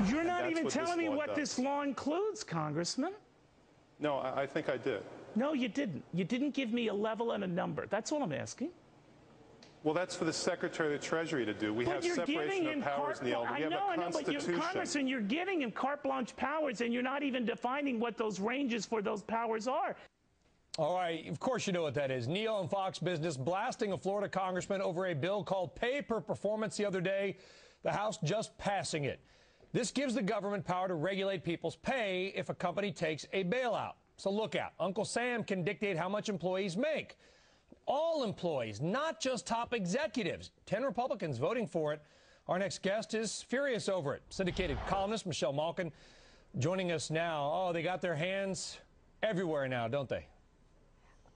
You're not even telling me what this law includes, Congressman. No, I think I did. No, you didn't. You didn't give me a level and a number. That's all I'm asking. Well, that's for the Secretary of the Treasury to do. We have separation of powers in the element. We have a Constitution. But Congressman, you're giving him carte blanche powers, and you're not even defining what those ranges for those powers are. All right, of course you know what that is. Neil on Fox Business blasting a Florida congressman over a bill called Pay per Performance the other day. The House just passing it. This gives the government power to regulate people's pay if a company takes a bailout. So look out. Uncle Sam can dictate how much employees make. All employees, not just top executives. 10 Republicans voting for it. Our next guest is furious over it. Syndicated columnist Michelle Malkin joining us now. Oh, they got their hands everywhere now, don't they?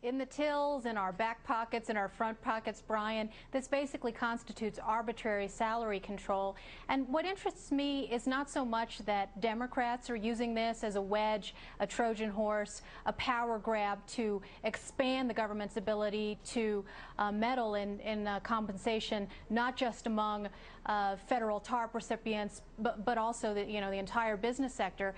In the tills, in our back pockets, in our front pockets, Brian, this basically constitutes arbitrary salary control. And what interests me is not so much that Democrats are using this as a wedge, a Trojan horse, a power grab to expand the government's ability to meddle in compensation, not just among federal TARP recipients, but also the entire business sector.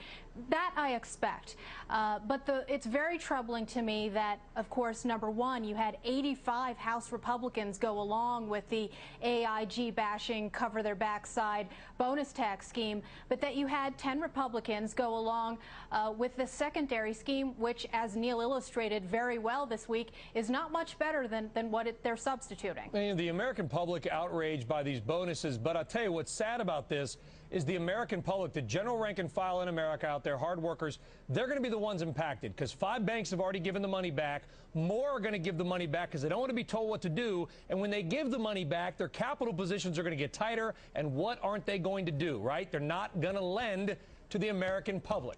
That I expect. But it's very troubling to me that, of course, number one, you had 85 House Republicans go along with the AIG bashing, cover their backside bonus tax scheme, but that you had 10 Republicans go along with the secondary scheme, which, as Neil illustrated very well this week, is not much better than what they're substituting. The American public outraged by these bonuses, but I'll tell you what's sad about this is the American public, the general rank and file in America out there, hard workers, they're going to be the ones impacted because 5 banks have already given the money back. More are going to give the money back because they don't want to be told what to do. And when they give the money back, their capital positions are going to get tighter. And what aren't they going to do, right? They're not going to lend to the American public.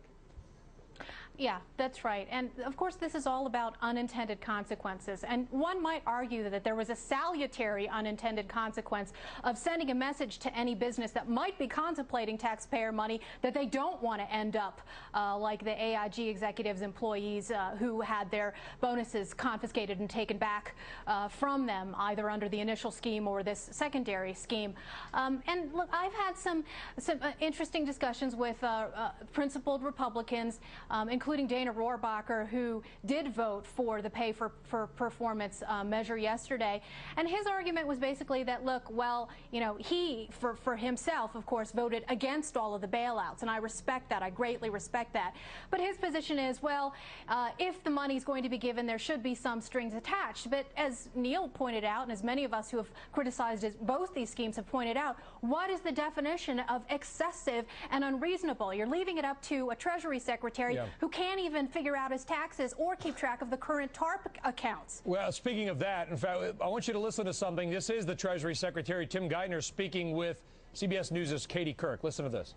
Yeah, that's right. And of course, this is all about unintended consequences. And one might argue that there was a salutary unintended consequence of sending a message to any business that might be contemplating taxpayer money that they don't want to end up like the AIG executives, employees who had their bonuses confiscated and taken back from them, either under the initial scheme or this secondary scheme. And look, I've had some interesting discussions with principled Republicans, including Dana Rohrabacher, who did vote for the pay for performance measure yesterday. And his argument was basically that, look, well, he, for himself, of course, voted against all of the bailouts. And I respect that. I greatly respect that. But his position is, well, if the money is going to be given, there should be some strings attached. But as Neil pointed out, and as many of us who have criticized both these schemes have pointed out, what is the definition of excessive and unreasonable? You're leaving it up to a Treasury Secretary who can't even figure out his taxes or keep track of the current TARP accounts. Well, speaking of that, in fact, I want you to listen to something. This is the Treasury Secretary, Tim Geithner, speaking with CBS News' Katie Kirk. Listen to this.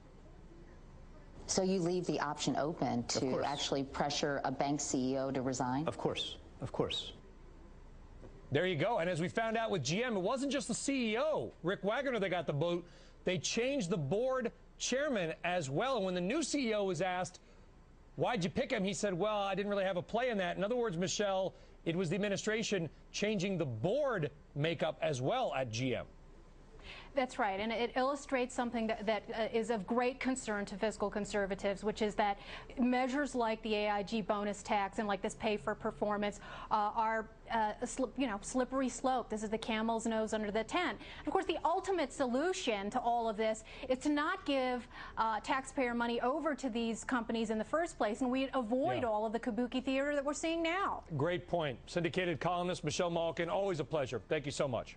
So you leave the option open to actually pressure a bank CEO to resign? Of course. Of course. There you go. And as we found out with GM, it wasn't just the CEO, Rick Wagoner, that got the boot. They changed the board chairman as well. And when the new CEO was asked, why'd you pick him? He said, well, I didn't really have a play in that. In other words, Michelle, it was the administration changing the board makeup as well at GM. That's right, and it illustrates something that is of great concern to fiscal conservatives, which is that measures like the AIG bonus tax and like this pay for performance are a slippery slope. This is the camel's nose under the tent. And of course, the ultimate solution to all of this is to not give taxpayer money over to these companies in the first place, and we'd avoid all of the kabuki theater that we're seeing now. Great point. Syndicated columnist Michelle Malkin, always a pleasure. Thank you so much.